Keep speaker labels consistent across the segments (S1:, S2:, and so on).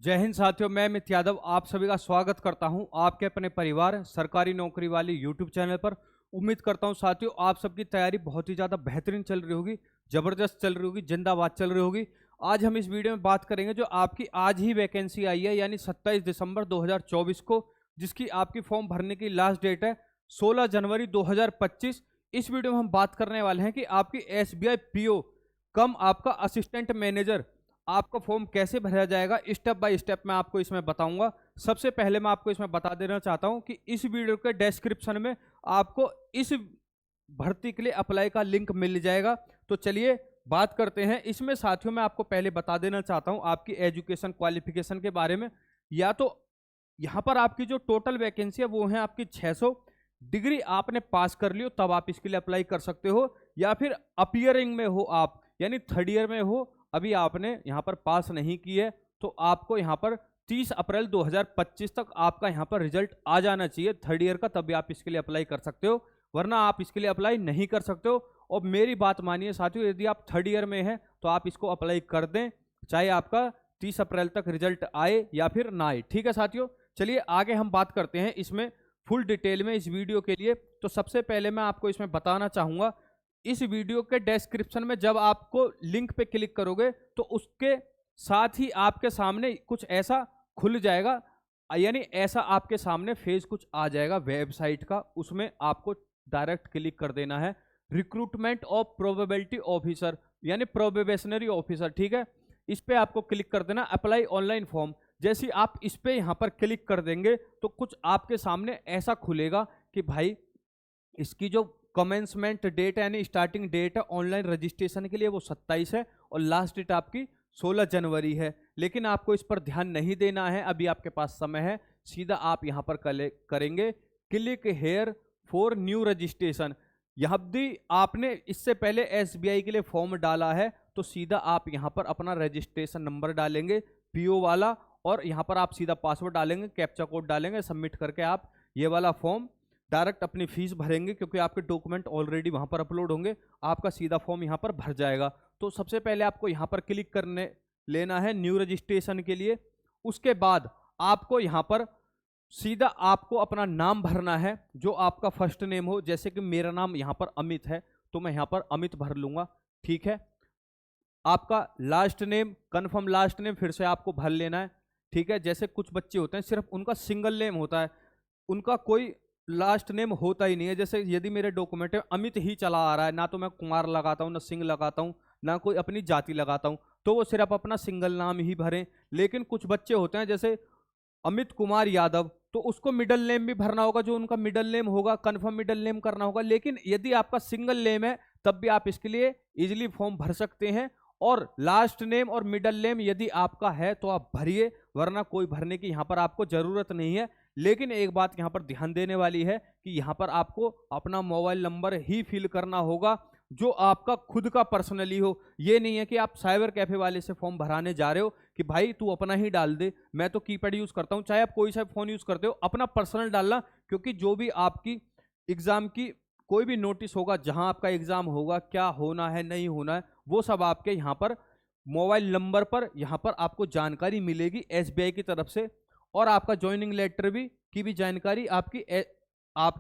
S1: जय हिंद साथियों, मैं अमित यादव आप सभी का स्वागत करता हूं आपके अपने परिवार सरकारी नौकरी वाली यूट्यूब चैनल पर। उम्मीद करता हूं साथियों आप सबकी तैयारी बहुत ही ज़्यादा बेहतरीन चल रही होगी, ज़बरदस्त चल रही होगी, जिंदाबाद चल रही होगी। आज हम इस वीडियो में बात करेंगे जो आपकी आज ही वैकेंसी आई है, यानी 27 दिसंबर 2024 को, जिसकी आपकी फॉर्म भरने की लास्ट डेट है 16 जनवरी 2025। इस वीडियो में हम बात करने वाले हैं कि आपकी SBI PO कम आपका असिस्टेंट मैनेजर आपका फॉर्म कैसे भरा जाएगा, स्टेप बाय स्टेप मैं आपको इसमें बताऊंगा। सबसे पहले मैं आपको इसमें बता देना चाहता हूं कि इस वीडियो के डिस्क्रिप्शन में आपको इस भर्ती के लिए अप्लाई का लिंक मिल जाएगा। तो चलिए बात करते हैं इसमें। साथियों मैं आपको पहले बता देना चाहता हूं आपकी एजुकेशन क्वालिफिकेशन के बारे में। या तो यहाँ पर आपकी जो टोटल वैकेंसी है वो है आपकी 600। डिग्री आपने पास कर लियो तब आप इसके लिए अप्लाई कर सकते हो, या फिर अपियरिंग में हो आप, यानी थर्ड ईयर में हो, अभी आपने यहाँ पर पास नहीं की है, तो आपको यहाँ पर 30 अप्रैल 2025 तक आपका यहाँ पर रिजल्ट आ जाना चाहिए थर्ड ईयर का, तभी आप इसके लिए अप्लाई कर सकते हो, वरना आप इसके लिए अप्लाई नहीं कर सकते हो। और मेरी बात मानिए साथियों, यदि आप थर्ड ईयर में हैं तो आप इसको अप्लाई कर दें, चाहे आपका 30 अप्रैल तक रिजल्ट आए या फिर ना आए। ठीक है साथियों, चलिए आगे हम बात करते हैं इसमें फुल डिटेल में इस वीडियो के लिए। तो सबसे पहले मैं आपको इसमें बताना चाहूँगा, इस वीडियो के डिस्क्रिप्शन में जब आपको लिंक पे क्लिक करोगे तो उसके साथ ही आपके सामने कुछ ऐसा खुल जाएगा, यानी ऐसा आपके सामने फेज कुछ आ जाएगा वेबसाइट का। उसमें आपको डायरेक्ट क्लिक कर देना है, रिक्रूटमेंट ऑफ प्रोबेबिलिटी ऑफिसर यानी प्रोबेशनरी ऑफिसर। ठीक है, इस पे आपको क्लिक कर देना, अप्लाई ऑनलाइन फॉर्म। जैसे आप इस पे यहाँ पर क्लिक कर देंगे तो कुछ आपके सामने ऐसा खुलेगा कि भाई इसकी जो कमेंसमेंट डेट यानी स्टार्टिंग डेट है ऑनलाइन रजिस्ट्रेशन के लिए वो 27 है और लास्ट डेट आपकी 16 जनवरी है। लेकिन आपको इस पर ध्यान नहीं देना है, अभी आपके पास समय है। सीधा आप यहाँ पर करेंगे click here for new registration. यहाँ भी आपने इससे पहले SBI के लिए फॉर्म डाला है तो सीधा आप यहाँ पर अपना रजिस्ट्रेशन नंबर डालेंगे PO वाला, और यहाँ पर आप सीधा पासवर्ड डालेंगे, कैप्चा कोड डालेंगे, सबमिट करके आप ये वाला फॉर्म डायरेक्ट अपनी फीस भरेंगे, क्योंकि आपके डॉक्यूमेंट ऑलरेडी वहां पर अपलोड होंगे, आपका सीधा फॉर्म यहां पर भर जाएगा। तो सबसे पहले आपको यहां पर क्लिक करने लेना है न्यू रजिस्ट्रेशन के लिए। उसके बाद आपको यहां पर सीधा आपको अपना नाम भरना है, जो आपका फर्स्ट नेम हो। जैसे कि मेरा नाम यहां पर अमित है तो मैं यहां पर अमित भर लूंगा। ठीक है, आपका last name, confirm last name फिर से आपको भर लेना है। ठीक है, जैसे कुछ बच्चे होते हैं सिर्फ उनका सिंगल नेम होता है, उनका कोई लास्ट नेम होता ही नहीं है। जैसे यदि मेरे डॉक्यूमेंट में अमित ही चला आ रहा है, ना तो मैं कुमार लगाता हूँ, ना सिंह लगाता हूँ, ना कोई अपनी जाति लगाता हूँ, तो वो सिर्फ अपना सिंगल नाम ही भरें। लेकिन कुछ बच्चे होते हैं जैसे अमित कुमार यादव, तो उसको मिडल नेम भी भरना होगा, जो उनका मिडल नेम होगा कंफर्म मिडल नेम करना होगा। लेकिन यदि आपका सिंगल नेम है तब भी आप इसके लिए इजिली फॉर्म भर सकते हैं, और लास्ट नेम और मिडल नेम यदि आपका है तो आप भरिए, वरना कोई भरने की यहाँ पर आपको जरूरत नहीं है। लेकिन एक बात यहाँ पर ध्यान देने वाली है कि यहाँ पर आपको अपना मोबाइल नंबर ही फिल करना होगा, जो आपका खुद का पर्सनली हो। ये नहीं है कि आप साइबर कैफे वाले से फॉर्म भराने जा रहे हो कि भाई तू अपना ही डाल दे, मैं तो कीपैड यूज करता हूँ। चाहे आप कोई सा फोन यूज करते हो, अपना पर्सनल डालना, क्योंकि जो भी आपकी एग्जाम की कोई भी नोटिस होगा, जहां आपका एग्जाम होगा, क्या होना है नहीं होना है, वो सब आपके यहाँ पर मोबाइल नंबर पर यहाँ पर आपको जानकारी मिलेगी SBI की तरफ से। और आपका ज्वाइनिंग लेटर भी की भी जानकारी आपके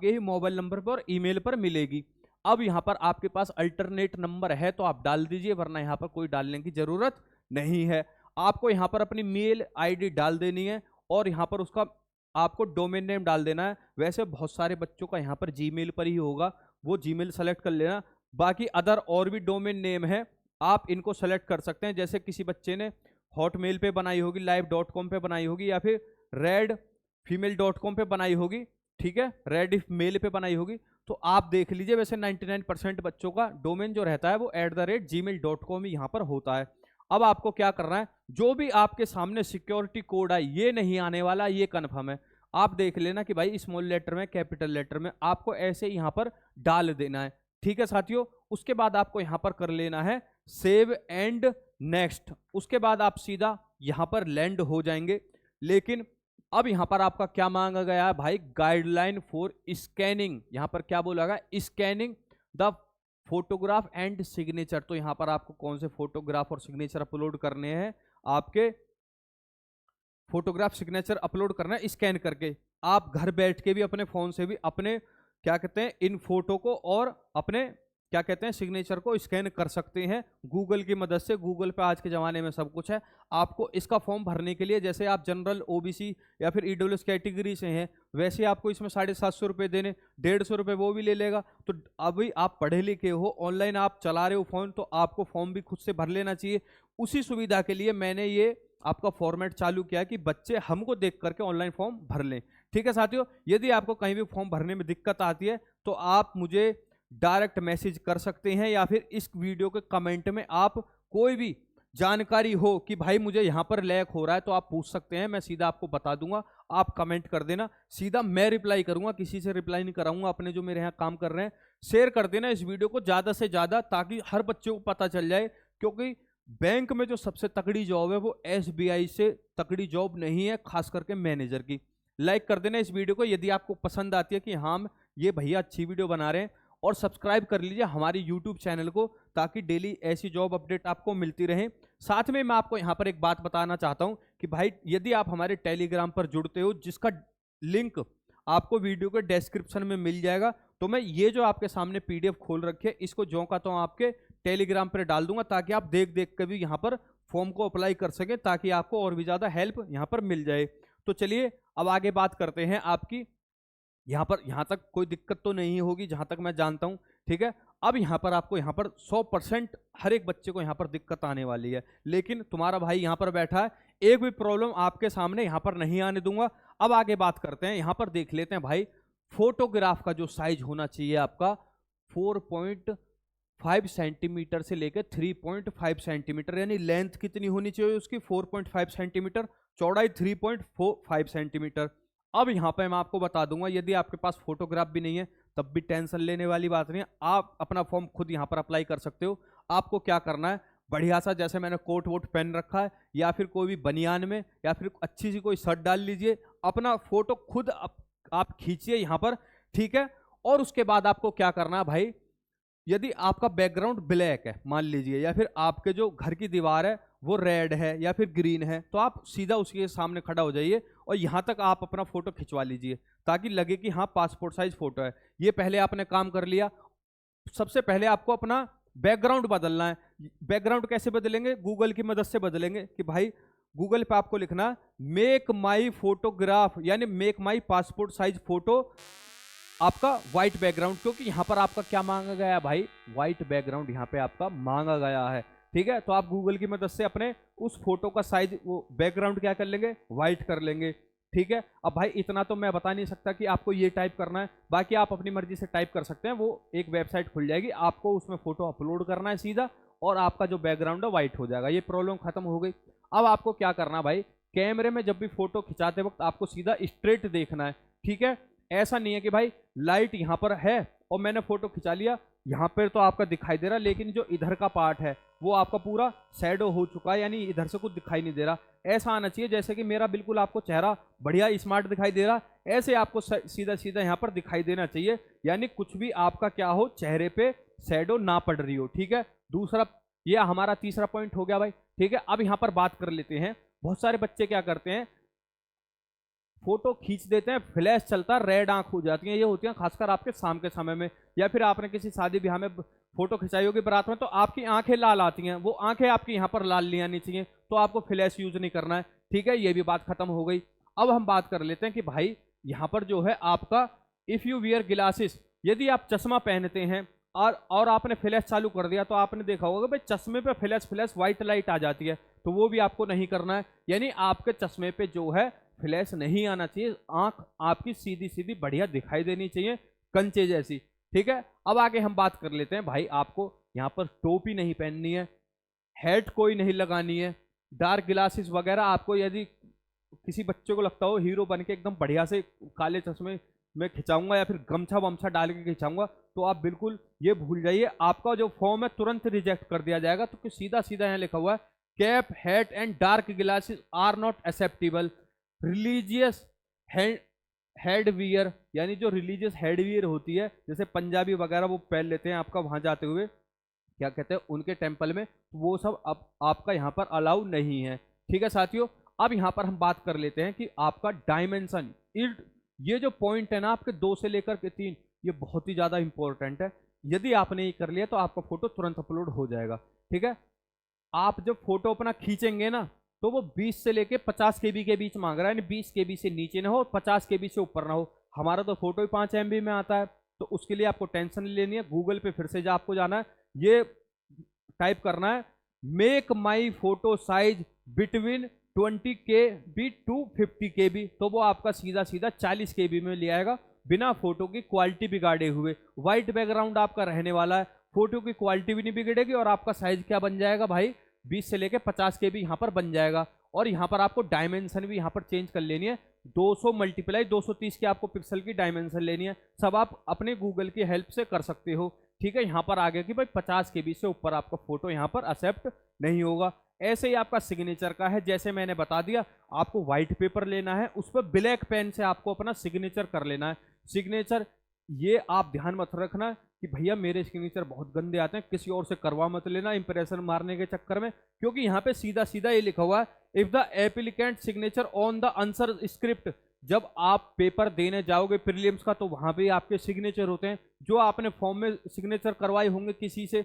S1: ही मोबाइल नंबर पर और ईमेल पर मिलेगी। अब यहाँ पर आपके पास अल्टरनेट नंबर है तो आप डाल दीजिए, वरना यहाँ पर कोई डालने की जरूरत नहीं है। आपको यहाँ पर अपनी मेल ID डाल देनी है, और यहाँ पर उसका आपको डोमेन नेम डाल देना है। वैसे बहुत सारे बच्चों का यहाँ पर Gmail पर ही होगा, वो Gmail सेलेक्ट कर लेना। बाकी अदर और भी डोमेन नेम है, आप इनको सेलेक्ट कर सकते हैं। जैसे किसी बच्चे ने हॉटमेल पे बनाई होगी, live.com पे बनाई होगी, या फिर redfemale.com पे बनाई होगी। ठीक है, रेड मेल पे बनाई होगी, तो आप देख लीजिए। वैसे 99% बच्चों का डोमेन जो रहता है वो @gmail.com ही यहाँ पर होता है। अब आपको क्या करना है, जो भी आपके सामने सिक्योरिटी कोड है ये नहीं आने वाला, ये कन्फर्म है। आप देख लेना कि भाई स्मॉल लेटर में, कैपिटल लेटर में, आपको ऐसे यहाँ पर डाल देना है। ठीक है साथियों, उसके बाद आपको यहाँ पर कर लेना है सेव एंड नेक्स्ट। उसके बाद आप सीधा यहाँ पर लैंड हो जाएंगे। लेकिन अब यहां पर आपका क्या मांगा गया है भाई, गाइडलाइन फॉर स्कैनिंग। यहां पर क्या बोला गया, scanning the photograph and signature. तो यहां पर आपको कौन से फोटोग्राफ और सिग्नेचर अपलोड करने हैं, आपके फोटोग्राफ सिग्नेचर अपलोड करना है स्कैन करके। आप घर बैठ के भी अपने फोन से भी अपने क्या कहते हैं इन फोटो को और अपने क्या कहते हैं सिग्नेचर को स्कैन कर सकते हैं गूगल की मदद से। गूगल पे आज के ज़माने में सब कुछ है। आपको इसका फॉर्म भरने के लिए जैसे आप जनरल ओबीसी या फिर ईडब्ल्यूएस कैटेगरी से हैं, वैसे आपको इसमें 750 रुपये देने, 150 रुपये वो भी ले लेगा। तो अभी आप पढ़े लिखे हो, ऑनलाइन आप चला रहे हो फ़ोन, तो आपको फॉर्म भी खुद से भर लेना चाहिए। उसी सुविधा के लिए मैंने ये आपका फॉर्मेट चालू किया कि बच्चे हमको देख करके ऑनलाइन फॉर्म भर लें। ठीक है साथियों, यदि आपको कहीं भी फॉर्म भरने में दिक्कत आती है तो आप मुझे डायरेक्ट मैसेज कर सकते हैं, या फिर इस वीडियो के कमेंट में आप कोई भी जानकारी हो कि भाई मुझे यहाँ पर लैग हो रहा है तो आप पूछ सकते हैं, मैं सीधा आपको बता दूंगा। आप कमेंट कर देना, सीधा मैं रिप्लाई करूंगा, किसी से रिप्लाई नहीं कराऊंगा। अपने जो मेरे यहाँ काम कर रहे हैं शेयर कर देना इस वीडियो को ज़्यादा से ज़्यादा, ताकि हर बच्चे को पता चल जाए। क्योंकि बैंक में जो सबसे तगड़ी जॉब है वो एसबीआई से तगड़ी जॉब नहीं है, खास करके मैनेजर की। लाइक कर देना इस वीडियो को यदि आपको पसंद आती है कि हाँ ये भैया अच्छी वीडियो बना रहे हैं, और सब्सक्राइब कर लीजिए हमारी यूट्यूब चैनल को, ताकि डेली ऐसी जॉब अपडेट आपको मिलती रहे। साथ में मैं आपको यहाँ पर एक बात बताना चाहता हूँ कि भाई यदि आप हमारे टेलीग्राम पर जुड़ते हो, जिसका लिंक आपको वीडियो के डिस्क्रिप्शन में मिल जाएगा, तो मैं ये जो आपके सामने पीडीएफ खोल रखी है इसको जो का तो आपके टेलीग्राम पर डाल दूंगा, ताकि आप देख देख कर भी यहाँ पर फॉर्म को अप्लाई कर सकें, ताकि आपको और भी ज़्यादा हेल्प यहाँ पर मिल जाए। तो चलिए अब आगे बात करते हैं आपकी। यहाँ तक कोई दिक्कत तो नहीं होगी जहाँ तक मैं जानता हूँ, ठीक है। अब यहाँ पर आपको यहाँ पर 100% हर एक बच्चे को यहाँ पर दिक्कत आने वाली है, लेकिन तुम्हारा भाई यहाँ पर बैठा है, एक भी प्रॉब्लम आपके सामने यहाँ पर नहीं आने दूंगा। अब आगे बात करते हैं, यहाँ पर देख लेते हैं भाई फोटोग्राफ का जो साइज होना चाहिए आपका 4.5 सेंटीमीटर से लेकर 3.5 सेंटीमीटर, यानी लेंथ कितनी होनी चाहिए उसकी 4.5 सेंटीमीटर, चौड़ाई 3.45 सेंटीमीटर। अब यहाँ पे मैं आपको बता दूंगा, यदि आपके पास फोटोग्राफ भी नहीं है तब भी टेंशन लेने वाली बात नहीं है, आप अपना फॉर्म खुद यहाँ पर अप्लाई कर सकते हो। आपको क्या करना है, बढ़िया सा जैसे मैंने कोट वोट पहन रखा है, या फिर कोई भी बनियान में, या फिर अच्छी सी कोई शर्ट डाल लीजिए, अपना फोटो खुद आप खींचिए यहाँ पर, ठीक है। और उसके बाद आपको क्या करना है भाई, यदि आपका बैकग्राउंड ब्लैक है मान लीजिए, या फिर आपके जो घर की दीवार है वो रेड है या फिर ग्रीन है, तो आप सीधा उसके सामने खड़ा हो जाइए और यहाँ तक आप अपना फोटो खिंचवा लीजिए, ताकि लगे कि हाँ पासपोर्ट साइज फोटो है। ये पहले आपने काम कर लिया। सबसे पहले आपको अपना बैकग्राउंड बदलना है। बैकग्राउंड कैसे बदलेंगे, गूगल की मदद से बदलेंगे कि भाई गूगल पे आपको लिखना मेक माई फोटोग्राफ, यानी मेक माई पासपोर्ट साइज फोटो, आपका व्हाइट बैकग्राउंड, क्योंकि यहाँ पर आपका क्या मांगा गया है भाई, व्हाइट बैकग्राउंड यहाँ पे आपका मांगा गया है, ठीक है। तो आप गूगल की मदद से अपने उस फोटो का साइज, वो बैकग्राउंड क्या कर लेंगे, व्हाइट कर लेंगे, ठीक है। अब भाई इतना तो मैं बता नहीं सकता कि आपको ये टाइप करना है, बाकी आप अपनी मर्जी से टाइप कर सकते हैं। वो एक वेबसाइट खुल जाएगी, आपको उसमें फोटो अपलोड करना है सीधा, और आपका जो बैकग्राउंड है व्हाइट हो जाएगा। ये प्रॉब्लम खत्म हो गई। अब आपको क्या करना है भाई, कैमरे में जब भी फोटो खिंचाते वक्त आपको सीधा स्ट्रेट देखना है, ठीक है। ऐसा नहीं है कि भाई लाइट यहाँ पर है और मैंने फोटो खिंचा लिया, यहाँ पर तो आपका दिखाई दे रहा, लेकिन जो इधर का पार्ट है वो आपका पूरा शैडो हो चुका है, यानी इधर से कुछ दिखाई नहीं दे रहा। ऐसा आना चाहिए जैसे कि मेरा बिल्कुल आपको चेहरा बढ़िया स्मार्ट दिखाई दे रहा, ऐसे आपको सीधा सीधा यहाँ पर दिखाई देना चाहिए, यानी कुछ भी आपका क्या हो, चेहरे पे शैडो ना पड़ रही हो, ठीक है। दूसरा, ये हमारा तीसरा पॉइंट हो गया भाई, ठीक है। अब यहाँ पर बात कर लेते हैं, बहुत सारे बच्चे क्या करते हैं, फोटो खींच देते हैं, फ्लैश चलता, रेड आंख हो जाती है, ये होती है खासकर आपके शाम के समय में, या फिर आपने किसी शादी ब्याह में फोटो खिंचाई होगी बारात में, तो आपकी आंखें लाल आती हैं, वो आंखें आपकी यहाँ पर लाल नहीं आनी चाहिए, तो आपको फ्लैश यूज नहीं करना है, ठीक है। ये भी बात खत्म हो गई। अब हम बात कर लेते हैं कि भाई यहाँ पर जो है आपका, इफ यू वियर ग्लासेस, यदि आप चश्मा पहनते हैं और आपने फ्लैश चालू कर दिया, तो आपने देखा होगा भाई चश्मे पे फ्लैश व्हाइट लाइट आ जाती है, तो वो भी आपको नहीं करना है, यानी आपके चश्मे पे जो है फ्लैश नहीं आना चाहिए, आंख आपकी सीधी सीधी बढ़िया दिखाई देनी चाहिए, कंचे जैसी, ठीक है। अब आगे हम बात कर लेते हैं भाई, आपको यहाँ पर टोपी नहीं पहननी है, हेड कोई नहीं लगानी है, डार्क ग्लासेस वगैरह आपको, यदि किसी बच्चे को लगता हो हीरो बन के एकदम बढ़िया से काले चश्मे में खिंचाऊंगा या फिर गमछा वमछा डाल के खिंचाऊंगा, तो आप बिल्कुल ये भूल जाइए, आपका जो फॉर्म है तुरंत रिजेक्ट कर दिया जाएगा। तो सीधा सीधा यहाँ लिखा हुआ है cap, hat and dark glasses are not acceptable, religious headwear, यानी जो रिलीजियस हेडवियर होती है, जैसे पंजाबी वगैरह वो पहन लेते हैं आपका वहां जाते हुए, क्या कहते हैं उनके टेंपल में, वो सब अब आपका यहाँ पर अलाउ नहीं है, ठीक है साथियों। अब यहाँ पर हम बात कर लेते हैं कि आपका डायमेंशन, ये जो पॉइंट है ना आपके 2 से लेकर के 3, ये बहुत ही ज्यादा इंपॉर्टेंट है। यदि आपने ये कर लिया तो आपका फोटो तुरंत अपलोड हो जाएगा। ठीक है, आप जब फोटो अपना खींचेंगे ना तो वो 20 से लेके 50 केबी के बीच मांग रहा है, यानी 20 केबी से नीचे ना हो, 50 केबी से ऊपर ना हो। हमारा तो फोटो ही 5 MB में आता है, तो उसके लिए आपको टेंशन नहीं लेनी है। गूगल पे फिर से आपको जाना है, ये टाइप करना है make my photo size between 20 KB to 50 KB, तो वो आपका सीधा सीधा 40 KB में ले आएगा, बिना फोटो की क्वालिटी बिगाड़े हुए। व्हाइट बैकग्राउंड आपका रहने वाला है, फोटो की क्वालिटी भी नहीं बिगड़ेगी, और आपका साइज क्या बन जाएगा भाई, 20 से लेके 50 KB यहाँ पर बन जाएगा। और यहाँ पर आपको डायमेंशन भी यहाँ पर चेंज कर लेनी है, 200 मल्टीप्लाई 230 की आपको पिक्सल की डायमेंशन लेनी है। सब आप अपने गूगल की हेल्प से कर सकते हो। ठीक है, यहाँ पर आ गया कि भाई 50 KB से ऊपर आपका फोटो यहाँ पर एक्सेप्ट नहीं होगा। ऐसे ही आपका सिग्नेचर का है, जैसे मैंने बता दिया, आपको व्हाइट पेपर लेना है, उस पर ब्लैक पेन से आपको अपना सिग्नेचर कर लेना है। सिग्नेचर ये आप ध्यान मत रखना कि भैया मेरे सिग्नेचर बहुत गंदे आते हैं, किसी और से करवा मत लेना इंप्रेशन मारने के चक्कर में, क्योंकि यहाँ पे सीधा सीधा ये लिखा हुआ है if the applicant signature on the answer script. जब आप पेपर देने जाओगे प्रीलिम्स का तो वहां पे आपके सिग्नेचर होते हैं, जो आपने फॉर्म में सिग्नेचर करवाए होंगे किसी से,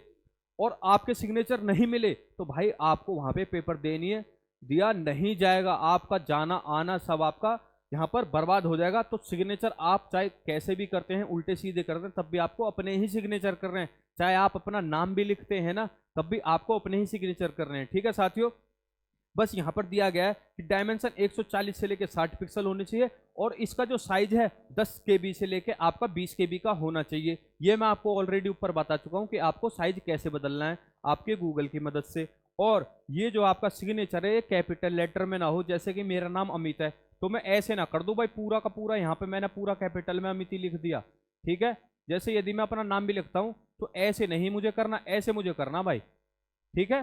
S1: और आपके सिग्नेचर नहीं मिले तो भाई आपको वहां पे पेपर देनी है, दिया नहीं जाएगा, आपका जाना आना सब आपका यहाँ पर बर्बाद हो जाएगा। तो सिग्नेचर आप चाहे कैसे भी करते हैं, उल्टे सीधे करते हैं, तब भी आपको अपने ही सिग्नेचर कर रहे हैं। चाहे आप अपना नाम भी लिखते हैं ना, तब भी आपको अपने ही सिग्नेचर कर रहे हैं। ठीक है साथियों, बस यहाँ पर दिया गया है कि डायमेंशन 140 से लेके 60 पिक्सल होने चाहिए, और इसका जो साइज है 10 KB से लेके आपका 20 KB का होना चाहिए। ये मैं आपको ऑलरेडी ऊपर बता चुका हूँ कि आपको साइज कैसे बदलना है आपके गूगल की मदद से। और ये जो आपका सिग्नेचर है ये कैपिटल लेटर में ना हो, जैसे कि मेरा नाम अमित है तो मैं ऐसे ना कर दूं भाई पूरा का पूरा, यहाँ पे मैंने पूरा कैपिटल में अमित ही लिख दिया। ठीक है, जैसे यदि मैं अपना नाम भी लिखता हूं तो ऐसे नहीं मुझे करना, ऐसे मुझे करना भाई। ठीक है,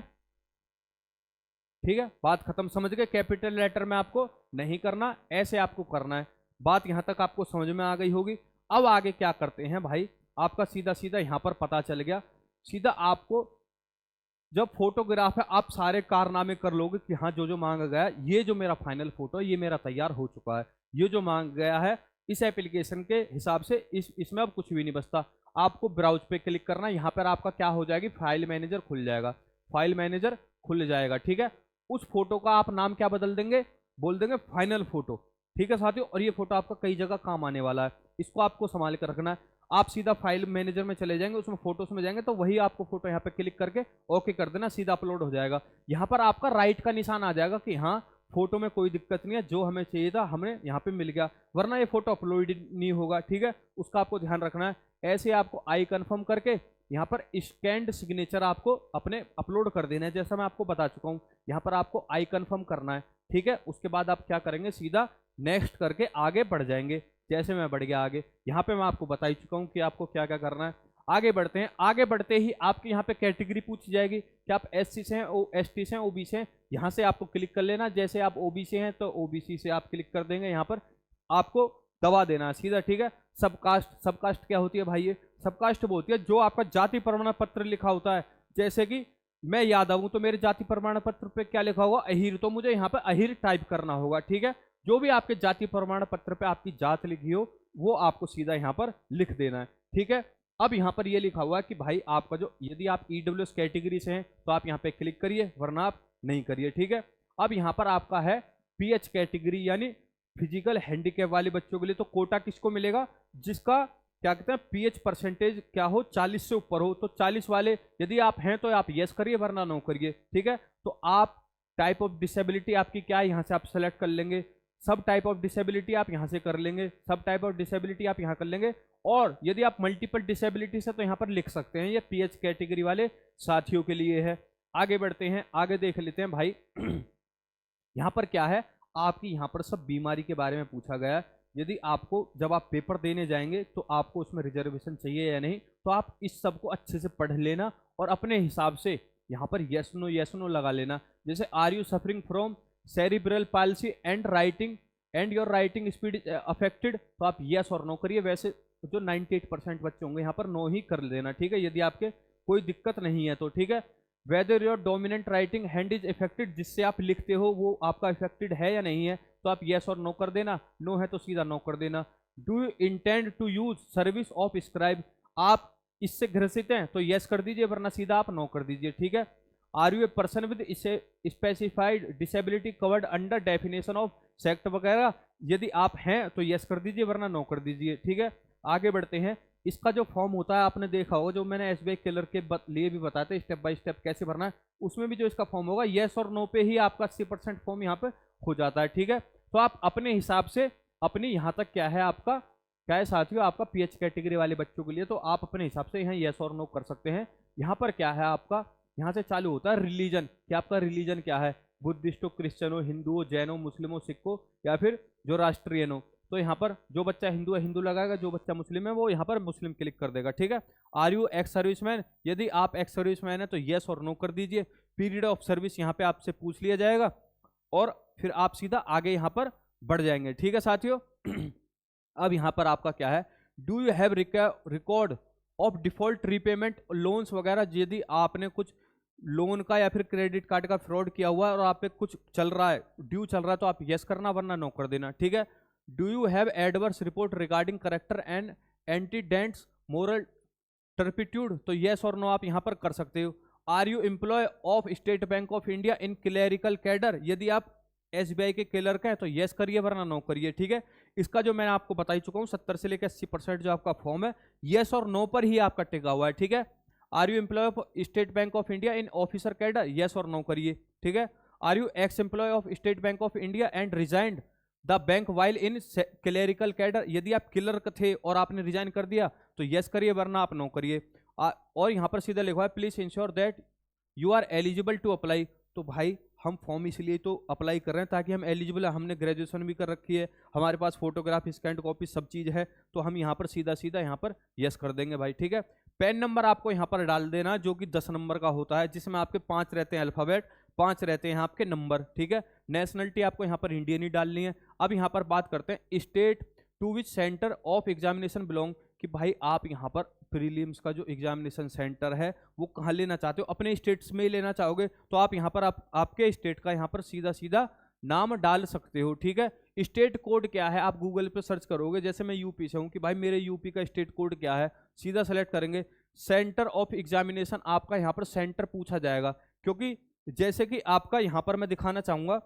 S1: ठीक है, बात खत्म, समझ गए? कैपिटल लेटर में आपको नहीं करना, ऐसे आपको करना है। बात यहां तक आपको समझ में आ गई होगी। अब आगे क्या करते हैं भाई, आपका सीधा सीधा यहां पर पता चल गया। सीधा आपको जब फोटोग्राफ है आप सारे कारनामे कर लोगे कि हाँ जो जो मांगा गया है, ये जो मेरा फाइनल फोटो है ये मेरा तैयार हो चुका है, ये जो मांग गया है इस एप्लीकेशन के हिसाब से इसमें अब कुछ भी नहीं बचता। आपको ब्राउज पे क्लिक करना, यहाँ पर आपका क्या हो जाएगी, फाइल मैनेजर खुल जाएगा, फाइल मैनेजर खुल जाएगा। ठीक है, उस फोटो का आप नाम क्या बदल देंगे, बोल देंगे फाइनल फोटो। ठीक है साथियों, और ये फोटो आपका कई जगह काम आने वाला है, इसको आपको संभाल कर रखना है। आप सीधा फाइल मैनेजर में चले जाएंगे, उसमें फोटोज में जाएंगे तो वही आपको फोटो यहाँ पे क्लिक करके ओके कर देना, सीधा अपलोड हो जाएगा। यहाँ पर आपका राइट का निशान आ जाएगा कि हाँ फोटो में कोई दिक्कत नहीं है, जो हमें चाहिए था हमें यहाँ पे मिल गया, वरना ये फोटो अपलोड नहीं होगा। ठीक है, उसका आपको ध्यान रखना है। ऐसे आपको आई कन्फर्म करके यहाँ पर स्कैंड सिग्नेचर आपको अपने अपलोड कर देना है, जैसा मैं आपको बता चुका हूँ। यहाँ पर आपको आई कन्फर्म करना है। ठीक है, उसके बाद आप क्या करेंगे, सीधा नेक्स्ट करके आगे बढ़ जाएंगे। जैसे मैं बढ़ गया आगे, यहाँ पे मैं आपको बता ही चुका हूँ कि आपको क्या क्या करना है। आगे बढ़ते हैं, आगे बढ़ते ही आपके यहाँ पे कैटेगरी पूछी जाएगी कि आप SC से हैं, ST से हैं, OBC से हैं, यहाँ से आपको क्लिक कर लेना। जैसे आप OBC हैं तो OBC से आप क्लिक कर देंगे, यहाँ पर आपको दबा देना है सीधा। ठीक है, सबकास्ट क्या होती है भाई, ये सबकास्ट वो होती है जो आपका जाति प्रमाण पत्र लिखा होता है। जैसे कि मैं यादव हूं तो मेरे जाति प्रमाण पत्र पे क्या लिखा होगा, अहिर, तो मुझे यहाँ पे अहिर टाइप करना होगा। ठीक है, जो भी आपके जाति प्रमाण पत्र पे आपकी जात लिखी हो वो आपको सीधा यहाँ पर लिख देना है। ठीक है, अब यहाँ पर ये लिखा हुआ है कि भाई आपका जो, यदि आप EWS कैटेगरी से हैं तो आप यहाँ पे क्लिक करिए, वरना आप नहीं करिए। ठीक है, अब यहाँ पर आपका है PH कैटेगरी यानी फिजिकल हैंडीकैप वाले बच्चों के लिए, तो कोटा किसको मिलेगा, जिसका क्या कहते हैं PH परसेंटेज क्या हो, 40 से ऊपर हो। तो 40 वाले यदि आप हैं तो आप यस करिए, वरना नो करिए। ठीक है, तो आप टाइप ऑफ डिसेबिलिटी आपकी क्या है, यहाँ से आप सेलेक्ट कर लेंगे। सब टाइप ऑफ डिसेबिलिटी आप यहाँ से कर लेंगे, सब टाइप ऑफ डिसेबिलिटी आप यहाँ कर लेंगे। और यदि आप मल्टीपल डिसेबिलिटी से तो यहाँ पर लिख सकते हैं, ये PH कैटेगरी वाले साथियों के लिए है। आगे बढ़ते हैं, आगे देख लेते हैं भाई यहाँ पर क्या है, आपकी यहाँ पर सब बीमारी के बारे में पूछा गया है। यदि आपको जब आप पेपर देने जाएंगे तो आपको उसमें रिजर्वेशन चाहिए या नहीं, तो आप इस सब को अच्छे से पढ़ लेना और अपने हिसाब से यहाँ पर यस नो लगा लेना। जैसे are you suffering from cerebral palsy and writing and your writing speed affected, तो आप यस और नो करिए। वैसे जो 98% बच्चे होंगे यहाँ पर नो ही कर देना। ठीक है, यदि आपके कोई दिक्कत नहीं है तो। ठीक है, whether your dominant writing hand is affected, जिससे आप लिखते हो वो आपका इफेक्टेड है या नहीं है, तो आप येस और नो कर देना, नो है तो सीधा नो कर देना। Do you intend to use service of scribe, आप इससे ग्रसित हैं तो येस कर दीजिए, वरना सीधा आप नो कर दीजिए, ठीक है। Are you a person with specified disability covered under definition of sect वगैरह, यदि आप हैं तो येस कर दीजिए, वरना नो कर दीजिए, ठीक है। आगे बढ़ते हैं। इसका जो फॉर्म होता है आपने देखा होगा, जो मैंने एसबीआई क्लर के लिए भी बताते हैं स्टेप बाय स्टेप कैसे भरना है, उसमें भी जो इसका फॉर्म होगा येस और नो पे ही आपका 80% फॉर्म यहाँ पे हो जाता है, ठीक है। तो आप अपने हिसाब से अपनी यहाँ तक क्या है आपका, क्या है साथियों, आपका पीएच कैटेगरी वाले बच्चों के लिए तो आप अपने हिसाब से यहाँ येस और नो कर सकते हैं। यहाँ पर क्या है आपका, यहाँ से चालू होता है रिलीजन, कि आपका रिलीजन क्या है, बुद्धिस्ट हो, क्रिश्चियन हो, हिंदू हो, जैन हो, मुस्लिम हो, सिख हो, या फिर जो राष्ट्रीयन हो। तो यहाँ पर जो बच्चा हिंदू है हिंदू लगाएगा, जो बच्चा मुस्लिम है वो यहाँ पर मुस्लिम क्लिक कर देगा, ठीक है। आर यू एक्स सर्विसमैन, यदि आप एक्स सर्विसमैन है तो येस और नो कर दीजिए। पीरियड ऑफ सर्विस यहाँ पे आपसे पूछ लिया जाएगा और फिर आप सीधा आगे यहाँ पर बढ़ जाएंगे, ठीक है साथियों। अब यहाँ पर आपका क्या है, do you have record of default repayment loans वगैरह, यदि आपने कुछ लोन का या फिर क्रेडिट कार्ड का फ्रॉड किया हुआ है और आप पे कुछ चल रहा है, ड्यू चल रहा है, तो आप येस करना, वरना नो कर देना, ठीक है। Do you have adverse report regarding character and antecedents moral turpitude, तो येस और नो आप यहां पर कर सकते हो। Are you employ of State Bank of India in clerical cadre, यदि आप एसबीआई के क्लर्क हैं तो येस करिए, वरना नो करिए, ठीक है। इसका जो मैं आपको बता ही चुका हूं 70 से लेकर 80% जो आपका फॉर्म है येस और नो पर ही आपका टिका हुआ है, ठीक है। Are you employ of State Bank of India in officer cadre, yes और नो करिए, ठीक है। Are you ex employ of State Bank of India and resigned the bank while in clerical cadre, यदि आप क्लर्क थे और आपने resign कर दिया तो येस करिए, वरना आप नो करिए। और यहाँ पर सीधा लिखा है please ensure that you are eligible to apply, तो भाई हम फॉर्म इसलिए तो अप्लाई कर रहे हैं ताकि हम एलिजिबल है, हमने ग्रेजुएशन भी कर रखी है, हमारे पास फोटोग्राफ स्कैन कॉपी सब चीज़ है, तो हम यहाँ पर सीधा सीधा यहाँ पर यस कर देंगे भाई, ठीक है। पेन नंबर आपको यहाँ पर डाल देना जो कि 10 नंबर का होता है, जिसमें आपके 5 रहते हैं अल्फ़ाबेट, 5 रहते हैं यहाँ आपके नंबर, ठीक है। नेशनलिटी आपको यहाँ पर इंडियन ही डालनी है। अब यहाँ पर बात करते हैं state to which centre of examination belong, कि भाई आप यहाँ पर प्रीलिम्स का जो एग्जामिनेशन सेंटर है वो कहाँ लेना चाहते हो, अपने स्टेट्स में ही लेना चाहोगे तो आप यहाँ पर आपके स्टेट का यहाँ पर सीधा सीधा नाम डाल सकते हो, ठीक है। स्टेट कोड क्या है आप गूगल पे सर्च करोगे, जैसे मैं यूपी से हूँ कि भाई मेरे यूपी का स्टेट कोड क्या है, सीधा सेलेक्ट करेंगे। सेंटर ऑफ एग्जामिनेशन आपका यहाँ पर सेंटर पूछा जाएगा, क्योंकि जैसे कि आपका यहाँ पर मैं दिखाना चाहूँगा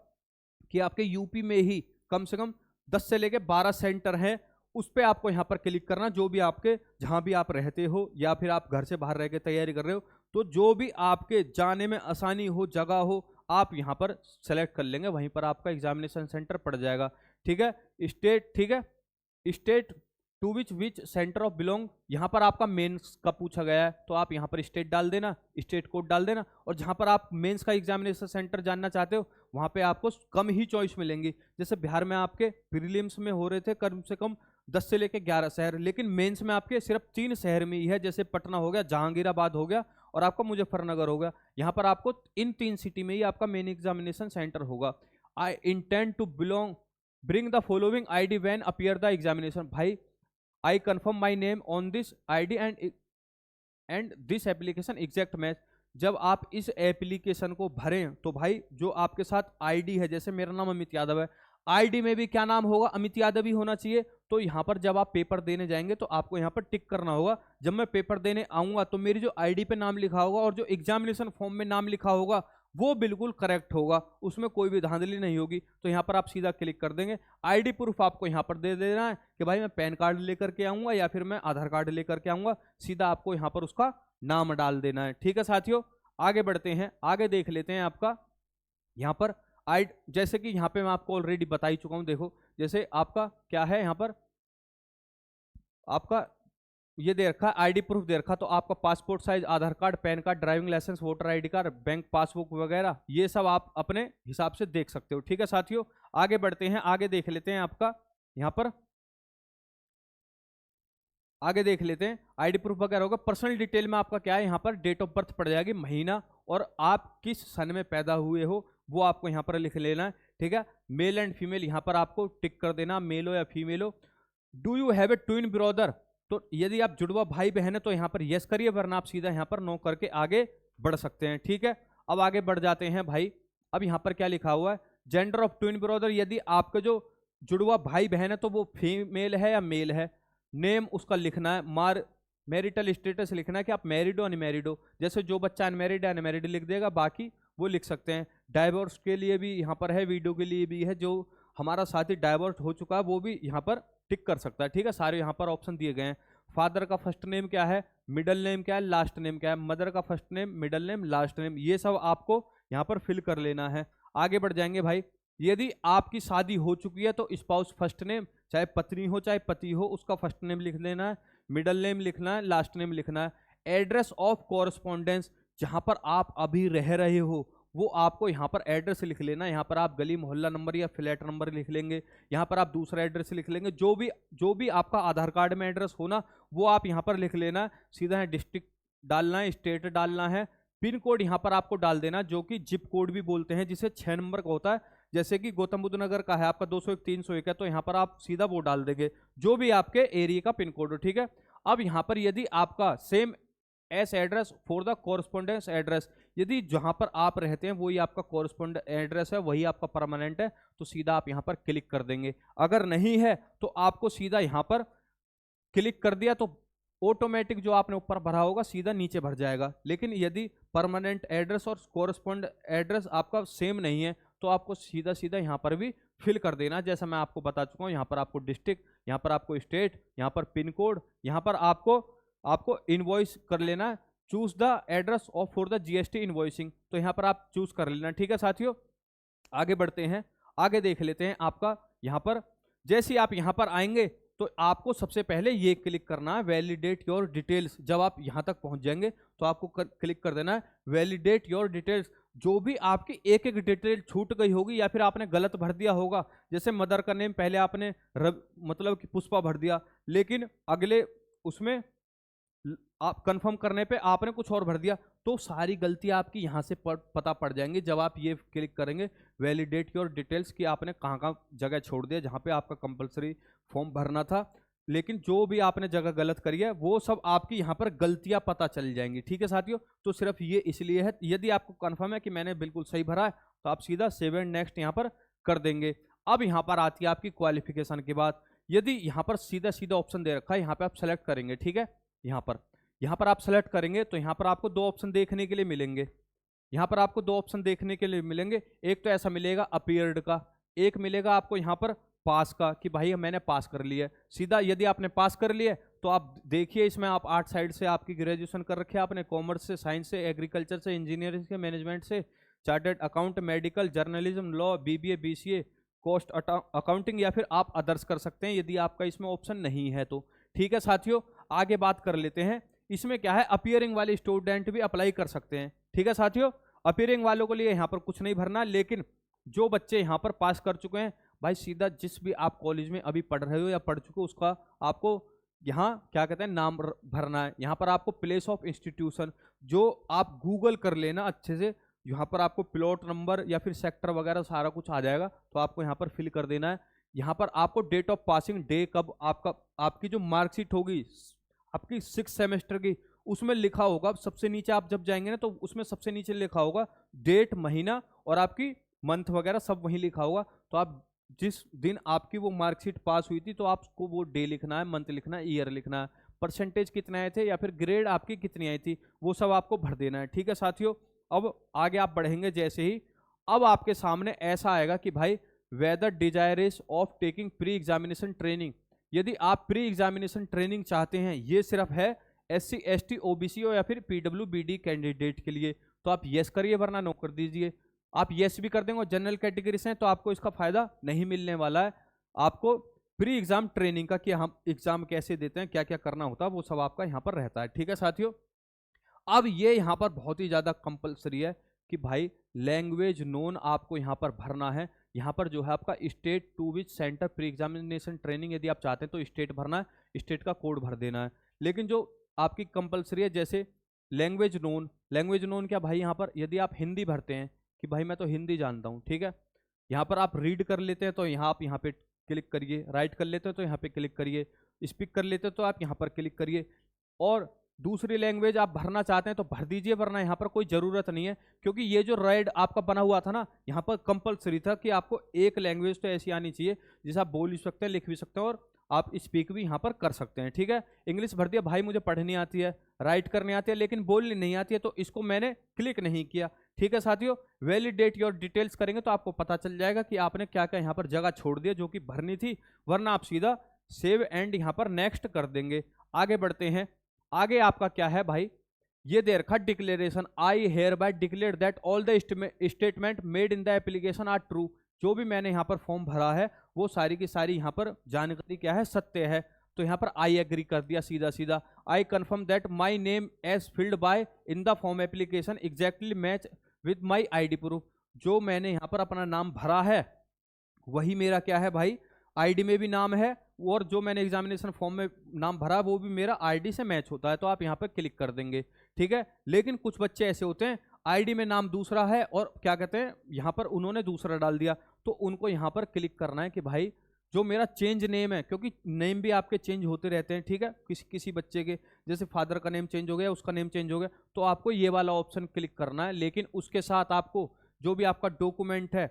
S1: कि आपके यूपी में ही कम से कम 10 से लेके 12 सेंटर हैं, उस पर आपको यहाँ पर क्लिक करना, जो भी आपके जहाँ भी आप रहते हो या फिर आप घर से बाहर रह के तैयारी कर रहे हो, तो जो भी आपके जाने में आसानी हो, जगह हो, आप यहाँ पर सेलेक्ट कर लेंगे, वहीं पर आपका एग्जामिनेशन सेंटर पड़ जाएगा, ठीक है। स्टेट, ठीक है, state to which centre of belong, यहाँ पर आपका मेंस का पूछा गया है तो आप यहाँ पर स्टेट डाल देना, स्टेट कोड डाल देना, और जहाँ पर आप मेंस का एग्जामिनेशन सेंटर जानना चाहते हो वहाँ पे आपको कम ही चॉइस मिलेंगी। जैसे बिहार में आपके प्रीलिम्स में हो रहे थे कम से कम 10 से लेकर 11 शहर, लेकिन मेंस में आपके सिर्फ 3 शहर में ही है, जैसे पटना हो गया, जहांगीराबाद हो गया और आपका मुजफ्फरनगर हो गया। यहाँ पर आपको इन 3 सिटी में ही आपका मेन एग्जामिनेशन सेंटर होगा। I intend to belong bring the following ID when appear the examination, भाई I confirm my name on this ID and this application exact match, जब आप इस एप्लीकेशन को भरें तो भाई जो आपके साथ ID है, जैसे मेरा नाम अमित यादव है, ID में भी क्या नाम होगा, अमित यादव ही होना चाहिए। तो यहाँ पर जब आप पेपर देने जाएंगे तो आपको यहाँ पर टिक करना होगा, जब मैं पेपर देने आऊँगा तो मेरी जो ID पे नाम लिखा होगा और जो एग्जामिनेशन फॉर्म में नाम लिखा होगा वो बिल्कुल करेक्ट होगा, उसमें कोई भी धांधली नहीं होगी। तो यहाँ पर आप सीधा क्लिक कर देंगे। ID प्रूफ आपको यहाँ पर दे देना है कि भाई मैं पैन कार्ड लेकर के आऊँगा या फिर मैं आधार कार्ड लेकर के आऊँगा, सीधा आपको यहाँ पर उसका नाम डाल देना है, ठीक है साथियों। आगे बढ़ते हैं, आगे देख लेते हैं आपका यहाँ पर जैसे कि यहाँ पे मैं आपको ऑलरेडी बता ही चुका हूँ। देखो जैसे आपका क्या है, यहाँ पर आपका ये दे रखा है ID प्रूफ दे रखा, तो आपका passport size, Aadhaar card, pan card, driving licence, voter ID card, bank passbook वगैरह, ये सब आप अपने हिसाब से देख सकते हो, ठीक है साथियों। आगे बढ़ते हैं, आगे देख लेते हैं आपका यहाँ पर, आगे देख लेते हैं ID प्रूफ वगैरह होगा। पर्सनल डिटेल में आपका क्या है, यहाँ पर डेट ऑफ बर्थ पड़ जाएगी, महीना और आप किस सन में पैदा हुए हो वो आपको यहाँ पर लिख लेना है, ठीक है। मेल एंड फीमेल यहाँ पर आपको टिक कर देना, मेल हो या फीमेल हो। Do you have a twin brother, तो यदि आप जुड़वा भाई बहन है तो यहाँ पर यस करिए, वरना आप सीधा यहाँ पर नो करके आगे बढ़ सकते हैं। ठीक है, अब आगे बढ़ जाते हैं भाई। अब यहाँ पर क्या लिखा हुआ है, जेंडर ऑफ ट्विन ब्रदर, यदि आपका जो जुड़वा भाई बहन है तो वो फीमेल है या मेल है। नेम उसका लिखना है, मैरिटल स्टेटस लिखना है कि आप मैरिड हो अनमैरिड हो। जैसे जो बच्चा अनमैरिड है अनमैरिड लिख देगा, बाकी वो लिख सकते हैं। डाइवोर्स के लिए भी यहाँ पर है, वीडियो के लिए भी है। जो हमारा साथी डाइवोर्स हो चुका है वो भी यहाँ पर टिक कर सकता है। ठीक है, सारे यहाँ पर ऑप्शन दिए गए हैं। फादर का फर्स्ट नेम क्या है, मिडिल नेम क्या है, लास्ट नेम क्या है। मदर का first name, middle name, last name, ये सब आपको यहाँ पर फिल कर लेना है। आगे बढ़ जाएंगे भाई। यदि आपकी शादी हो चुकी है तो स्पाउस फर्स्ट नेम, चाहे पत्नी हो चाहे पति हो, उसका फर्स्ट नेम लिख लेना है, मिडिल नेम लिखना है, लास्ट नेम लिखना है। एड्रेस ऑफ कॉरस्पॉन्डेंस, जहां पर आप अभी रह रहे हो वो आपको यहाँ पर एड्रेस लिख लेना है। यहाँ पर आप गली मोहल्ला नंबर या फ्लैट नंबर लिख लेंगे, यहाँ पर आप दूसरा एड्रेस लिख लेंगे। जो भी आपका आधार कार्ड में एड्रेस हो ना, वो आप यहाँ पर लिख लेना। सीधा है डिस्ट्रिक्ट डालना है, स्टेट डालना है, पिन कोड यहाँ पर आपको डाल देना, जो कि जिप कोड भी बोलते हैं, जिसे 6 नंबर का होता है। जैसे कि गौतम बुद्ध नगर का है आपका 201 301 है, तो यहाँ पर आप सीधा वो डाल देंगे जो भी आपके एरिया का पिन कोड हो। ठीक है, अब यहाँ पर यदि आपका same S address for the correspondence address, यदि जहां पर आप रहते हैं वही आपका कोरस्पोंडेंट एड्रेस है, वही आपका परमानेंट है, तो सीधा आप यहां पर क्लिक कर देंगे। अगर नहीं है तो आपको सीधा यहां पर क्लिक कर दिया तो ऑटोमेटिक जो आपने ऊपर भरा होगा सीधा नीचे भर जाएगा। लेकिन यदि परमानेंट एड्रेस और कोरस्पोंड एड्रेस आपका सेम नहीं है तो आपको सीधा सीधा यहाँ पर भी फिल कर देना। जैसा मैं आपको बता चुका हूँ, यहाँ पर आपको डिस्ट्रिक्ट, यहाँ पर आपको स्टेट, यहाँ पर पिन कोड, यहाँ पर आपको इनवॉइस कर लेना, choose the address of for the GST invoicing, तो यहाँ पर आप चूज कर लेना। ठीक है साथियों, आगे बढ़ते हैं, आगे देख लेते हैं। आपका यहाँ पर जैसे आप यहाँ पर आएंगे तो आपको सबसे पहले ये क्लिक करना है, वैलिडेट योर डिटेल्स। जब आप यहाँ तक पहुँच जाएंगे तो आपको क्लिक कर देना है वैलिडेट योर डिटेल्स। जो भी आपकी एक एक डिटेल छूट गई होगी या फिर आपने गलत भर दिया होगा, जैसे मदर का नेम पहले आपने मतलब कि पुष्पा भर दिया, लेकिन अगले उसमें आप कंफर्म करने पे आपने कुछ और भर दिया, तो सारी गलतियां आपकी यहां से पता पड़ जाएंगी जब आप ये क्लिक करेंगे वैलिडेट योर डिटेल्स कि आपने कहां कहां जगह छोड़ दिया जहां पे आपका कंपलसरी फॉर्म भरना था। लेकिन जो भी आपने जगह गलत करी है वो सब आपकी यहाँ पर गलतियां पता चल जाएंगी। ठीक है साथियों, तो सिर्फ ये इसलिए है, यदि आपको कंफर्म है कि मैंने बिल्कुल सही भरा है तो आप सीधा सेव एंड नेक्स्ट यहाँ पर कर देंगे। अब यहाँ पर आती है आपकी क्वालिफिकेशन की बात। यदि यहाँ पर सीधा सीधा ऑप्शन दे रखा है, यहाँ पे आप सेलेक्ट करेंगे। ठीक है, यहाँ पर आप सेलेक्ट करेंगे तो यहाँ पर आपको दो ऑप्शन देखने के लिए मिलेंगे। यहाँ पर आपको दो ऑप्शन देखने के लिए मिलेंगे, एक तो ऐसा मिलेगा अपीयर्ड का, एक मिलेगा आपको यहाँ पर पास का, कि भाई मैंने पास कर लिया है। सीधा यदि आपने पास कर लिया तो आप देखिए इसमें आप आर्ट साइड से आपकी ग्रेजुएशन कर रखे हैं, आपने कॉमर्स से, साइंस से, एग्रीकल्चर से, इंजीनियरिंग से, मैनेजमेंट से, chartered account, medical, journalism, law, BBA, BCA, cost accounting, या फिर आप अदर्स कर सकते हैं यदि आपका इसमें ऑप्शन नहीं है तो। ठीक है साथियों, आगे बात कर लेते हैं। इसमें क्या है, अपीयरिंग वाले स्टूडेंट भी अप्लाई कर सकते हैं। ठीक है साथियों, अपीयरिंग वालों के लिए यहाँ पर कुछ नहीं भरना, लेकिन जो बच्चे यहाँ पर पास कर चुके हैं भाई, सीधा जिस भी आप कॉलेज में अभी पढ़ रहे हो या पढ़ चुके हो उसका आपको यहाँ क्या कहते हैं नाम भरना है। यहाँ पर आपको प्लेस ऑफ इंस्टीट्यूशन जो आप गूगल कर लेना अच्छे से, यहाँ पर आपको प्लॉट नंबर या फिर सेक्टर वगैरह सारा कुछ आ जाएगा, तो आपको यहाँ पर फिल कर देना है। यहाँ पर आपको डेट ऑफ पासिंग डे, कब आपकी जो मार्कशीट होगी आपकी 6 सेमेस्टर की, उसमें लिखा होगा सबसे नीचे। आप जब जाएंगे ना तो उसमें सबसे नीचे लिखा होगा डेट, महीना और आपकी मंथ वगैरह सब वहीं लिखा होगा। तो आप जिस दिन आपकी वो मार्कशीट पास हुई थी तो आपको वो डे लिखना है, मंथ लिखना है, ईयर लिखना है, परसेंटेज कितने आए थे या फिर ग्रेड आपकी कितनी आई थी वो सब आपको भर देना है। ठीक है साथियों, अब आगे आप बढ़ेंगे जैसे ही, अब आपके सामने ऐसा आएगा कि भाई whether desirous of taking pre examination training. यदि आप प्री एग्जामिनेशन ट्रेनिंग चाहते हैं, ये सिर्फ है SC ST OBC या फिर PWBD कैंडिडेट के लिए, तो आप यस करिए वरना नो कर दीजिए। आप यस भी कर देंगे और जनरल कैटेगरी से हैं तो आपको इसका फायदा नहीं मिलने वाला है। आपको प्री एग्जाम ट्रेनिंग का कि हम एग्जाम कैसे देते हैं, क्या क्या करना होता है, वो सब आपका यहाँ पर रहता है। ठीक है साथियों, अब ये यहाँ पर बहुत ही ज़्यादा कंपलसरी है कि भाई लैंग्वेज नोन आपको यहाँ पर भरना है। यहाँ पर जो है आपका state to which centre pre examination training, यदि आप चाहते हैं तो स्टेट भरना है, स्टेट का कोड भर देना है। लेकिन जो आपकी कंपलसरी है जैसे लैंग्वेज नोन क्या भाई, यहाँ पर यदि आप हिंदी भरते हैं कि भाई मैं तो हिंदी जानता हूँ, ठीक है, यहाँ पर आप रीड कर लेते हैं तो आप यहाँ पे क्लिक करिए, राइट कर लेते हैं तो यहाँ पे क्लिक करिए, स्पीक कर लेते हैं तो आप यहाँ पर क्लिक करिए। और दूसरी लैंग्वेज आप भरना चाहते हैं तो भर दीजिए, वरना यहाँ पर कोई ज़रूरत नहीं है, क्योंकि ये जो रेड आपका बना हुआ था ना, यहाँ पर कंपलसरी था कि आपको एक लैंग्वेज तो ऐसी आनी चाहिए जिसे आप बोल भी सकते हैं, लिख भी सकते हैं और आप स्पीक भी यहाँ पर कर सकते हैं। ठीक है, इंग्लिश भर दिया, भाई मुझे पढ़नी आती है, राइट करनी आती है, लेकिन बोलनी नहीं आती है, तो इसको मैंने क्लिक नहीं किया। ठीक है साथियों, वैलिडेट योर डिटेल्स करेंगे तो आपको पता चल जाएगा कि आपने क्या क्या यहाँ पर जगह छोड़ दिया जो कि भरनी थी, वरना आप सीधा सेव एंड यहाँ पर नेक्स्ट कर देंगे। आगे बढ़ते हैं। आगे आपका क्या है भाई, ये दे रखा declaration, I hereby declare that all the statement made in the application are true. जो भी मैंने यहाँ पर फॉर्म भरा है वो सारी की सारी यहाँ पर जानकारी क्या है, सत्य है। तो यहाँ पर आई एग्री कर दिया सीधा सीधा। I confirm that my name as filled by in the form application exactly match with my ID proof. जो मैंने यहाँ पर अपना नाम भरा है वही मेरा क्या है भाई, ID में भी नाम है, और जो मैंने एग्जामिनेशन फॉर्म में नाम भरा वो भी मेरा ID से मैच होता है, तो आप यहाँ पर क्लिक कर देंगे। ठीक है, लेकिन कुछ बच्चे ऐसे होते हैं ID में नाम दूसरा है और क्या कहते हैं यहाँ पर उन्होंने दूसरा डाल दिया, तो उनको यहाँ पर क्लिक करना है कि भाई जो मेरा चेंज नेम है, क्योंकि नेम भी आपके चेंज होते रहते हैं। ठीक है, किसी बच्चे के जैसे फादर का नेम चेंज हो गया, उसका नेम चेंज हो गया, तो आपको ये वाला ऑप्शन क्लिक करना है। लेकिन उसके साथ आपको जो भी आपका डॉक्यूमेंट है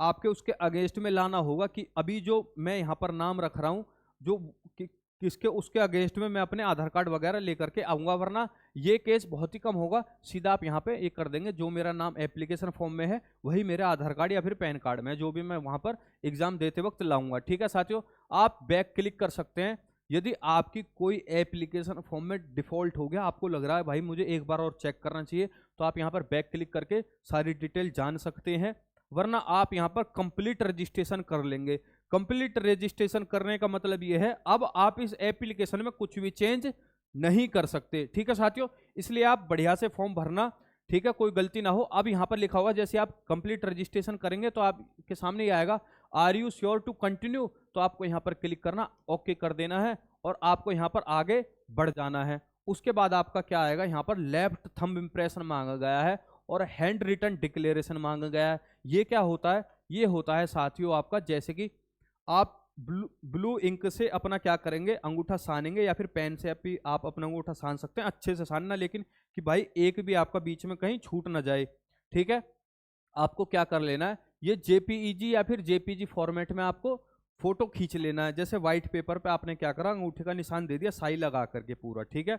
S1: आपके उसके अगेंस्ट में लाना होगा कि अभी जो मैं यहाँ पर नाम रख रहा हूँ जो किसके उसके अगेंस्ट में मैं अपने आधार कार्ड वगैरह लेकर के आऊँगा, वरना ये केस बहुत ही कम होगा। सीधा आप यहाँ पे एक कर देंगे, जो मेरा नाम एप्लीकेशन फॉर्म में है वही मेरे आधार कार्ड या फिर पैन कार्ड में, जो भी मैं वहाँ पर एग्जाम देते वक्त लाऊंगा। ठीक है साथियों, आप बैक क्लिक कर सकते हैं यदि आपकी कोई एप्लीकेशन फॉर्म में डिफॉल्ट हो गया, आपको लग रहा है भाई मुझे एक बार और चेक करना चाहिए, तो आप यहाँ पर बैक क्लिक करके सारी डिटेल जान सकते हैं। वरना आप यहाँ पर कंप्लीट रजिस्ट्रेशन कर लेंगे। कंप्लीट रजिस्ट्रेशन करने का मतलब ये है अब आप इस एप्लीकेशन में कुछ भी चेंज नहीं कर सकते। ठीक है साथियों, इसलिए आप बढ़िया से फॉर्म भरना, ठीक है, कोई गलती ना हो। अब यहाँ पर लिखा होगा जैसे आप कंप्लीट रजिस्ट्रेशन करेंगे तो आपके सामने ही आएगा are you sure to continue, तो आपको यहाँ पर क्लिक करना, ओके कर देना है और आपको यहाँ पर आगे बढ़ जाना है। उसके बाद आपका क्या आएगा, यहाँ पर लेफ्ट थंब इम्प्रेशन मांगा गया है और हैंड रिटन डिक्लेरेशन मांगा गया है। ये क्या होता है, ये होता है साथियों आपका जैसे कि आप ब्लू इंक से अपना क्या करेंगे, अंगूठा सानेंगे या फिर पेन से आप अपना अंगूठा सान सकते हैं, अच्छे से सानना, लेकिन कि भाई एक भी आपका बीच में कहीं छूट ना जाए। ठीक है, आपको क्या कर लेना है, ये JPEG या फिर JPG फॉर्मेट में आपको फोटो खींच लेना है। जैसे व्हाइट पेपर पे आपने क्या करा, अंगूठे का निशान दे दिया साई लगा करके पूरा। ठीक है,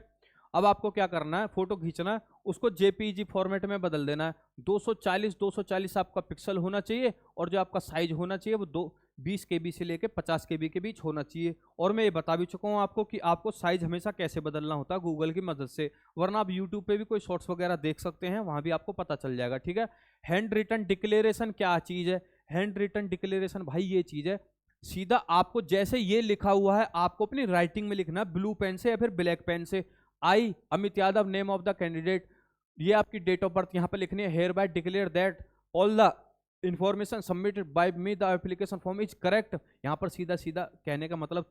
S1: अब आपको क्या करना है, फोटो खींचना है, उसको JPEG फॉर्मेट में बदल देना है। 240 आपका पिक्सल होना चाहिए और जो आपका साइज होना चाहिए वो 20 KB से लेकर 50 KB के बीच होना चाहिए। और मैं ये बता भी चुका हूँ आपको कि आपको साइज हमेशा कैसे बदलना होता है गूगल की मदद से, वरना आप यूट्यूब पे भी कोई शॉर्ट्स वगैरह देख सकते हैं, वहाँ भी आपको पता चल जाएगा। ठीक है, हैंड रिटन डिक्लेरेशन क्या चीज़ है, हैंड रिटन डिक्लेरेशन भाई ये चीज़ है, सीधा आपको जैसे ये लिखा हुआ है आपको अपनी राइटिंग में लिखना है, ब्लू पेन से या फिर ब्लैक पेन से। I Amit Yadav name of the candidate, ये आपकी डेट ऑफ बर्थ यहाँ पर लिखनी है। Hereby declare that all the information submitted by me the application form is correct. यहाँ पर सीधा सीधा कहने का मतलब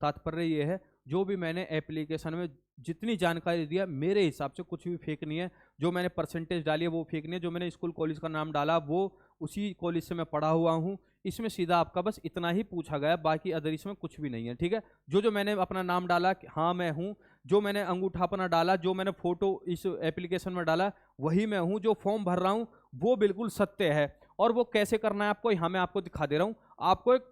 S1: तात्पर्य ये है, जो भी मैंने एप्लीकेशन में जितनी जानकारी दिया मेरे हिसाब से कुछ भी फेक नहीं है। जो मैंने परसेंटेज डाली है वो फेक नहीं है, जो मैंने स्कूल कॉलेज का नाम डाला वो उसी कॉलेज से मैं पढ़ा हुआ हूँ। इसमें सीधा आपका बस इतना ही पूछा गया, बाकी अदर इसमें कुछ भी नहीं है। ठीक है, जो मैंने अपना नाम डाला कि हाँ मैं हूँ, जो मैंने अंगूठा अपना डाला, जो मैंने फोटो इस एप्लीकेशन में डाला वही मैं हूँ, जो फॉर्म भर रहा हूँ वो बिल्कुल सत्य है। और वो कैसे करना है आपको, यहाँ मैं आपको दिखा दे रहा हूँ। आपको एक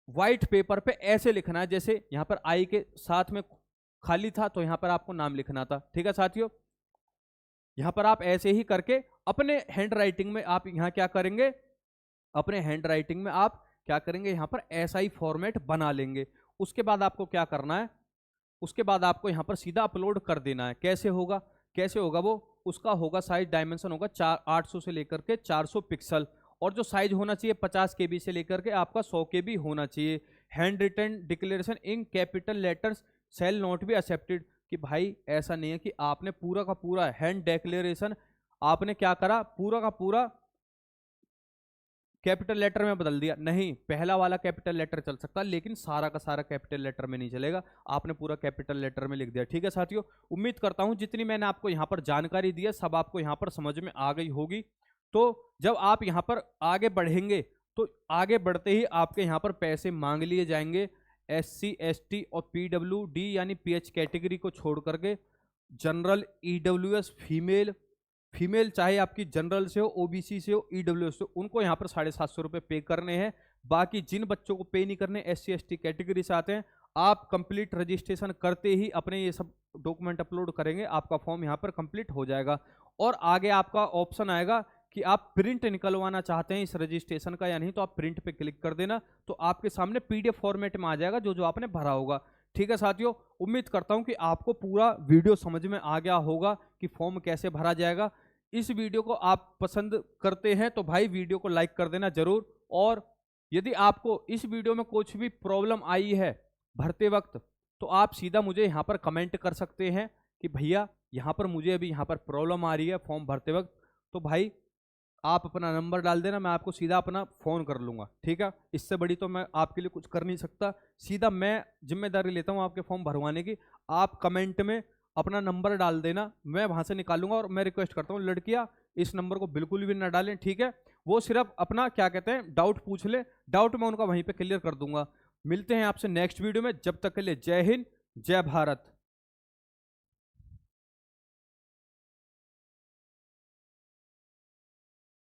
S1: व्हाइट पेपर पे ऐसे लिखना है, जैसे यहाँ पर आई के साथ में खाली था तो यहाँ पर आपको नाम लिखना था। ठीक है साथियों, यहाँ पर आप ऐसे ही करके अपने हैंड राइटिंग में आप यहाँ क्या करेंगे, अपने हैंड राइटिंग में आप क्या करेंगे, यहाँ पर ऐसा ही फॉर्मेट बना लेंगे। उसके बाद आपको क्या करना है, उसके बाद आपको यहाँ पर सीधा अपलोड कर देना है। कैसे होगा, कैसे होगा वो, उसका होगा साइज डायमेंशन होगा 800 से लेकर के 400 पिक्सल, और जो साइज होना चाहिए 50 KB से लेकर के आपका 100 KB होना चाहिए। Hand written declaration in capital letters shall not be accepted, कि भाई ऐसा नहीं है कि आपने पूरा का पूरा हैंड डिक्लेरेशन आपने क्या करा, पूरा का पूरा कैपिटल लेटर में बदल दिया। नहीं, पहला वाला कैपिटल लेटर चल सकता है लेकिन सारा का सारा कैपिटल लेटर में नहीं चलेगा, आपने पूरा कैपिटल लेटर में लिख दिया। ठीक है साथियों, उम्मीद करता हूं जितनी मैंने आपको यहाँ पर जानकारी दी है सब आपको यहाँ पर समझ में आ गई होगी। तो जब आप यहाँ पर आगे बढ़ेंगे तो आगे बढ़ते ही आपके यहाँ पर पैसे मांग लिए जाएंगे। SC ST और PWD यानी PH कैटेगरी को छोड़ करके जनरल, ईडब्ल्यूएस, फीमेल, फीमेल चाहे आपकी जनरल से हो, ओबीसी से हो, ईडब्ल्यूएस से, उनको यहाँ पर 750 रुपये पे करने हैं। बाकी जिन बच्चों को पे नहीं करने, एससी एसटी कैटेगरी से आते हैं, आप कंप्लीट रजिस्ट्रेशन करते ही अपने ये सब डॉक्यूमेंट अपलोड करेंगे, आपका फॉर्म यहाँ पर कंप्लीट हो जाएगा। और आगे आपका ऑप्शन आएगा कि आप प्रिंट निकलवाना चाहते हैं इस रजिस्ट्रेशन का या नहीं, तो आप प्रिंट पे क्लिक कर देना, तो आपके सामने पीडीएफ फॉर्मेट में आ जाएगा जो जो आपने भरा होगा। ठीक है साथियों, उम्मीद करता हूं कि आपको पूरा वीडियो समझ में आ गया होगा कि फॉर्म कैसे भरा जाएगा। इस वीडियो को आप पसंद करते हैं तो भाई वीडियो को लाइक कर देना जरूर। और यदि आपको इस वीडियो में कुछ भी प्रॉब्लम आई है भरते वक्त, तो आप सीधा मुझे यहाँ पर कमेंट कर सकते हैं कि भैया यहाँ पर मुझे अभी यहाँ पर प्रॉब्लम आ रही है फॉर्म भरते वक्त। तो भाई आप अपना नंबर डाल देना, मैं आपको सीधा अपना फ़ोन कर लूँगा। ठीक है, इससे बड़ी तो मैं आपके लिए कुछ कर नहीं सकता, सीधा मैं जिम्मेदारी लेता हूँ आपके फॉर्म भरवाने की। आप कमेंट में अपना नंबर डाल देना, मैं वहाँ से निकालूंगा। और मैं रिक्वेस्ट करता हूँ लड़कियाँ इस नंबर को बिल्कुल भी ना डालें, ठीक है। वो सिर्फ अपना क्या कहते हैं डाउट पूछ ले, डाउट मैं उनका वहीं पर क्लियर कर दूंगा। मिलते हैं आपसे नेक्स्ट वीडियो में, जब तक के लिए जय हिंद, जय भारत।